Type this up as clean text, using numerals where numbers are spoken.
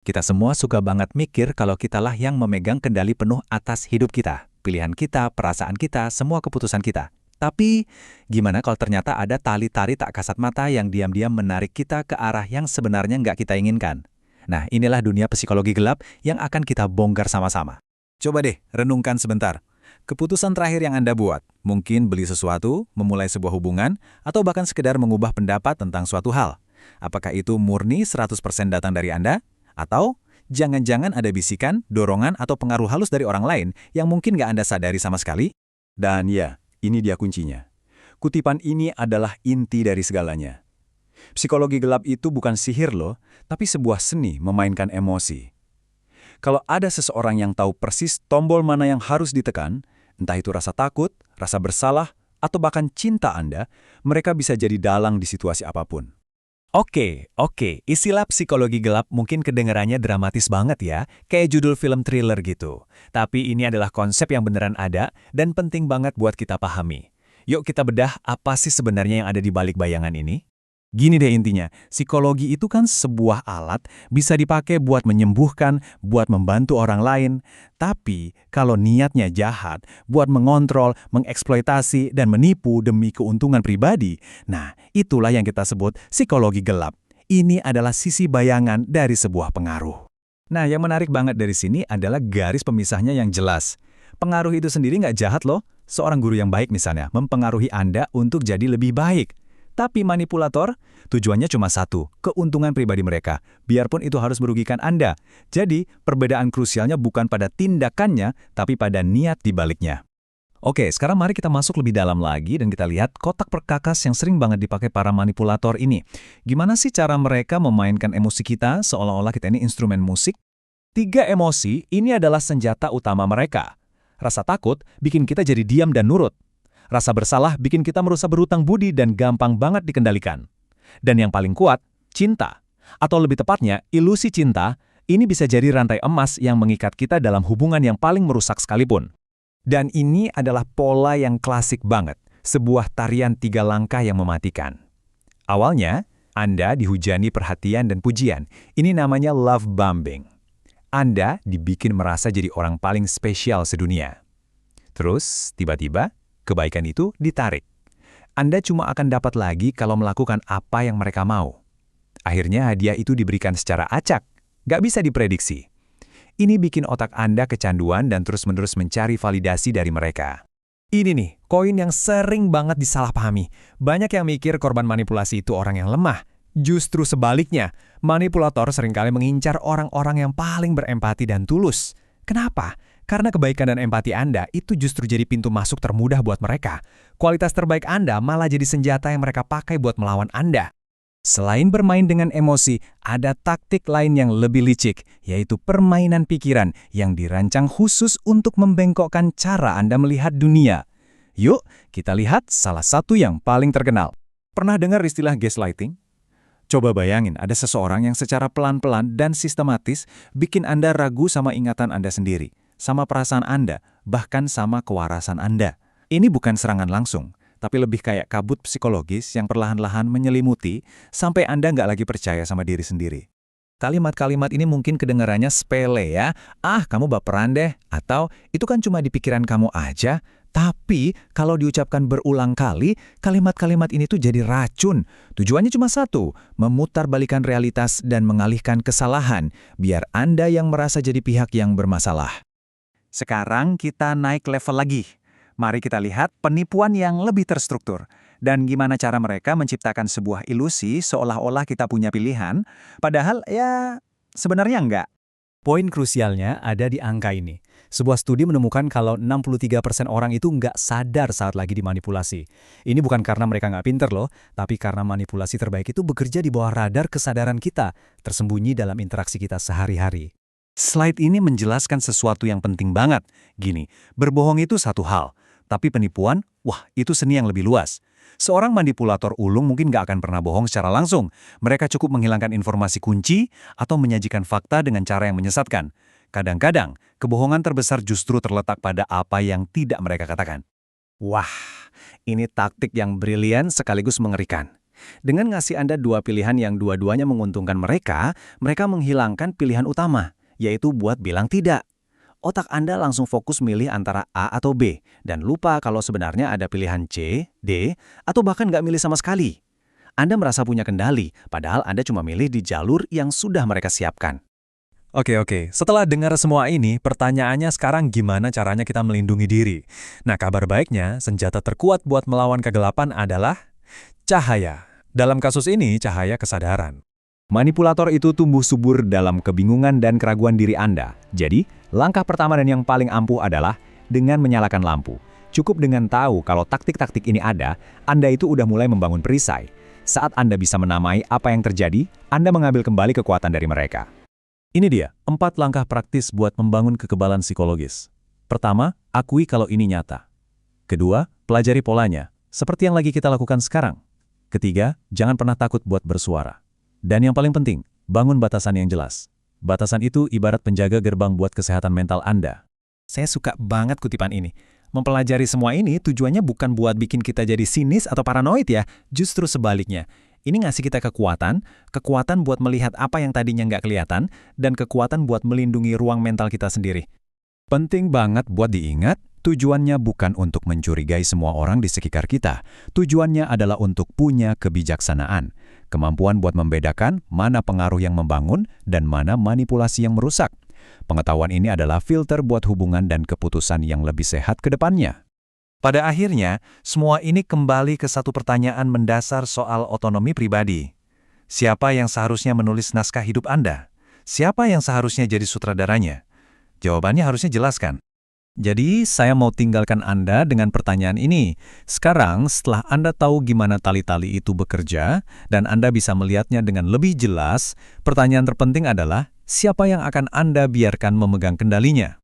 Kita semua suka banget mikir kalau kitalah yang memegang kendali penuh atas hidup kita. Pilihan kita, perasaan kita, semua keputusan kita. Tapi, gimana kalau ternyata ada tali-tali tak kasat mata yang diam-diam menarik kita ke arah yang sebenarnya nggak kita inginkan? Nah, inilah dunia psikologi gelap yang akan kita bongkar sama-sama. Coba deh, renungkan sebentar. Keputusan terakhir yang Anda buat, mungkin beli sesuatu, memulai sebuah hubungan, atau bahkan sekedar mengubah pendapat tentang suatu hal. Apakah itu murni 100% datang dari Anda? Atau jangan-jangan ada bisikan, dorongan, atau pengaruh halus dari orang lain yang mungkin nggak Anda sadari sama sekali? Dan ya, ini dia kuncinya. Kutipan ini adalah inti dari segalanya. Psikologi gelap itu bukan sihir loh, tapi sebuah seni memainkan emosi. Kalau ada seseorang yang tahu persis tombol mana yang harus ditekan, entah itu rasa takut, rasa bersalah, atau bahkan cinta Anda, mereka bisa jadi dalang di situasi apapun. Oke. Istilah psikologi gelap mungkin kedengarannya dramatis banget ya, kayak judul film thriller gitu. Tapi ini adalah konsep yang beneran ada dan penting banget buat kita pahami. Yuk kita bedah apa sih sebenarnya yang ada di balik bayangan ini? Gini deh intinya, psikologi itu kan sebuah alat, bisa dipakai buat menyembuhkan, buat membantu orang lain. Tapi kalau niatnya jahat, buat mengontrol, mengeksploitasi, dan menipu demi keuntungan pribadi, nah itulah yang kita sebut psikologi gelap. Ini adalah sisi bayangan dari sebuah pengaruh. Nah yang menarik banget dari sini adalah garis pemisahnya yang jelas. Pengaruh itu sendiri nggak jahat loh. Seorang guru yang baik misalnya, mempengaruhi Anda untuk jadi lebih baik. Tapi manipulator, tujuannya cuma satu, keuntungan pribadi mereka, biarpun itu harus merugikan Anda. Jadi, perbedaan krusialnya bukan pada tindakannya, tapi pada niat di baliknya. Oke, sekarang mari kita masuk lebih dalam lagi dan kita lihat kotak perkakas yang sering banget dipakai para manipulator ini. Gimana sih cara mereka memainkan emosi kita seolah-olah kita ini instrumen musik? 3 emosi ini adalah senjata utama mereka. Rasa takut bikin kita jadi diam dan nurut. Rasa bersalah bikin kita merasa berutang budi dan gampang banget dikendalikan. Dan yang paling kuat, cinta. Atau lebih tepatnya, ilusi cinta, ini bisa jadi rantai emas yang mengikat kita dalam hubungan yang paling merusak sekalipun. Dan ini adalah pola yang klasik banget, sebuah tarian 3 langkah yang mematikan. Awalnya, Anda dihujani perhatian dan pujian. Ini namanya love bombing. Anda dibikin merasa jadi orang paling spesial sedunia. Terus, tiba-tiba, kebaikan itu ditarik. Anda cuma akan dapat lagi kalau melakukan apa yang mereka mau. Akhirnya hadiah itu diberikan secara acak, nggak bisa diprediksi. Ini bikin otak Anda kecanduan dan terus-menerus mencari validasi dari mereka. Ini nih, koin yang sering banget disalahpahami. Banyak yang mikir korban manipulasi itu orang yang lemah. Justru sebaliknya, manipulator seringkali mengincar orang-orang yang paling berempati dan tulus. Kenapa? Karena kebaikan dan empati Anda itu justru jadi pintu masuk termudah buat mereka. Kualitas terbaik Anda malah jadi senjata yang mereka pakai buat melawan Anda. Selain bermain dengan emosi, ada taktik lain yang lebih licik, yaitu permainan pikiran yang dirancang khusus untuk membengkokkan cara Anda melihat dunia. Yuk, kita lihat salah satu yang paling terkenal. Pernah dengar istilah gaslighting? Coba bayangin, ada seseorang yang secara pelan-pelan dan sistematis bikin Anda ragu sama ingatan Anda sendiri, sama perasaan Anda, bahkan sama kewarasan Anda. Ini bukan serangan langsung, tapi lebih kayak kabut psikologis yang perlahan-lahan menyelimuti sampai Anda nggak lagi percaya sama diri sendiri. Kalimat-kalimat ini mungkin kedengarannya sepele ya, kamu baperan deh, atau itu kan cuma di pikiran kamu aja. Tapi kalau diucapkan berulang kali, kalimat-kalimat ini tuh jadi racun. Tujuannya cuma satu, memutarbalikkan realitas dan mengalihkan kesalahan, biar Anda yang merasa jadi pihak yang bermasalah. Sekarang kita naik level lagi. Mari kita lihat penipuan yang lebih terstruktur. Dan gimana cara mereka menciptakan sebuah ilusi seolah-olah kita punya pilihan, padahal ya sebenarnya enggak. Poin krusialnya ada di angka ini. Sebuah studi menemukan kalau 63% orang itu nggak sadar saat lagi dimanipulasi. Ini bukan karena mereka nggak pinter loh, tapi karena manipulasi terbaik itu bekerja di bawah radar kesadaran kita, tersembunyi dalam interaksi kita sehari-hari. Slide ini menjelaskan sesuatu yang penting banget. Gini, berbohong itu satu hal, tapi penipuan, wah itu seni yang lebih luas. Seorang manipulator ulung mungkin nggak akan pernah bohong secara langsung. Mereka cukup menghilangkan informasi kunci atau menyajikan fakta dengan cara yang menyesatkan. Kadang-kadang, kebohongan terbesar justru terletak pada apa yang tidak mereka katakan. Wah, ini taktik yang brilian sekaligus mengerikan. Dengan ngasih Anda dua pilihan yang dua-duanya menguntungkan mereka, mereka menghilangkan pilihan utama, yaitu buat bilang tidak. Otak Anda langsung fokus milih antara A atau B, dan lupa kalau sebenarnya ada pilihan C, D, atau bahkan nggak milih sama sekali. Anda merasa punya kendali, padahal Anda cuma milih di jalur yang sudah mereka siapkan. Oke. Setelah dengar semua ini, pertanyaannya sekarang gimana caranya kita melindungi diri? Nah, kabar baiknya, senjata terkuat buat melawan kegelapan adalah cahaya. Dalam kasus ini, cahaya kesadaran. Manipulator itu tumbuh subur dalam kebingungan dan keraguan diri Anda. Jadi, langkah pertama dan yang paling ampuh adalah dengan menyalakan lampu. Cukup dengan tahu kalau taktik-taktik ini ada, Anda itu udah mulai membangun perisai. Saat Anda bisa menamai apa yang terjadi, Anda mengambil kembali kekuatan dari mereka. Ini dia, 4 langkah praktis buat membangun kekebalan psikologis. Pertama, akui kalau ini nyata. Kedua, pelajari polanya, seperti yang lagi kita lakukan sekarang. Ketiga, jangan pernah takut buat bersuara. Dan yang paling penting, bangun batasan yang jelas. Batasan itu ibarat penjaga gerbang buat kesehatan mental Anda. Saya suka banget kutipan ini. Mempelajari semua ini tujuannya bukan buat bikin kita jadi sinis atau paranoid ya, justru sebaliknya. Ini ngasih kita kekuatan buat melihat apa yang tadinya nggak kelihatan, dan kekuatan buat melindungi ruang mental kita sendiri. Penting banget buat diingat, tujuannya bukan untuk mencurigai semua orang di sekitar kita. Tujuannya adalah untuk punya kebijaksanaan. Kemampuan buat membedakan mana pengaruh yang membangun dan mana manipulasi yang merusak. Pengetahuan ini adalah filter buat hubungan dan keputusan yang lebih sehat ke depannya. Pada akhirnya, semua ini kembali ke satu pertanyaan mendasar soal otonomi pribadi. Siapa yang seharusnya menulis naskah hidup Anda? Siapa yang seharusnya jadi sutradaranya? Jawabannya harusnya jelas kan? Jadi, saya mau tinggalkan Anda dengan pertanyaan ini. Sekarang, setelah Anda tahu gimana tali-tali itu bekerja, dan Anda bisa melihatnya dengan lebih jelas, pertanyaan terpenting adalah, siapa yang akan Anda biarkan memegang kendalinya?